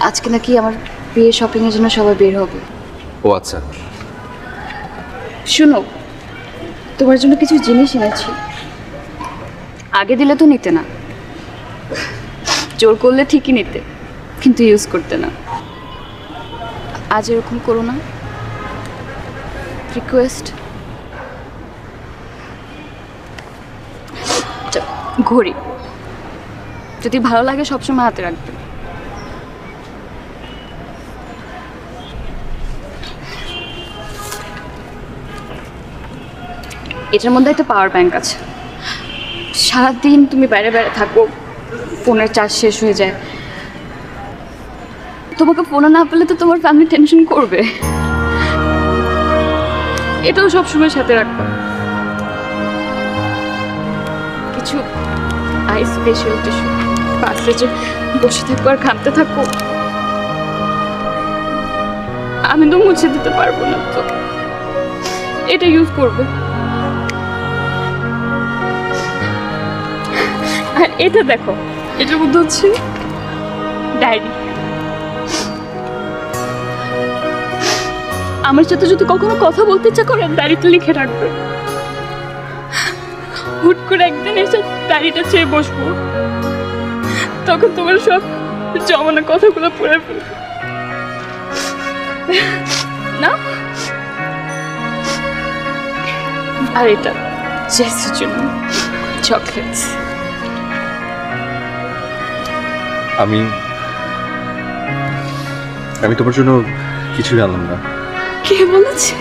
আজকে নাকি আমার বিয়ে শপিংয়ের জন্য সবাই বের হবে। ও আচ্ছা, শুনো, তোমার জন্য কিছু জিনিস এনেছি। আগে দিলে তো নিতে না, জোর করলে ঠিকই নিতে, কিন্তু ইউজ করতে না। আজ এরকম করো না, রিকোয়েস্ট। ঘড়ি যদি ভালো লাগে সবসময় হাতে রাখবে। এটার মধ্যে একটা পাওয়ার ব্যাংক আছে। সারাদিন তুমি বাইরে বাইরে থাকো, ফোনের চার্জ শেষ হয়ে যায়, তোমাকে ফোনে না পেলে তো তোমার ফ্যামিলি টেনশন করবে। এটাও সবসময় সাথে রাখবা। কিছু আইস ফেশিয়াল টিস্যু, পাশে যে বসে থাকবো আর ঘামতে থাকবো, আমি তো মুছে দিতে পারবো না, তো এটা ইউজ করবে। আর এটা দেখো, এটার মধ্যে হচ্ছে ডায়েরি। আমার সাথে যদি কখনো কথা বলতে ইচ্ছা করে ডায়েরিতে লিখে রাখবে। হুট করে একদিন এসে ডায়েরিটা চেয়ে বসবো, তখন তোমার সব জমানো কথাগুলো পড়ে ফেলবে না। আর এটা জেসির জন্য চকলেটস। আমি তোমার জন্য কিছুই আনলাম না। কে বলেছে?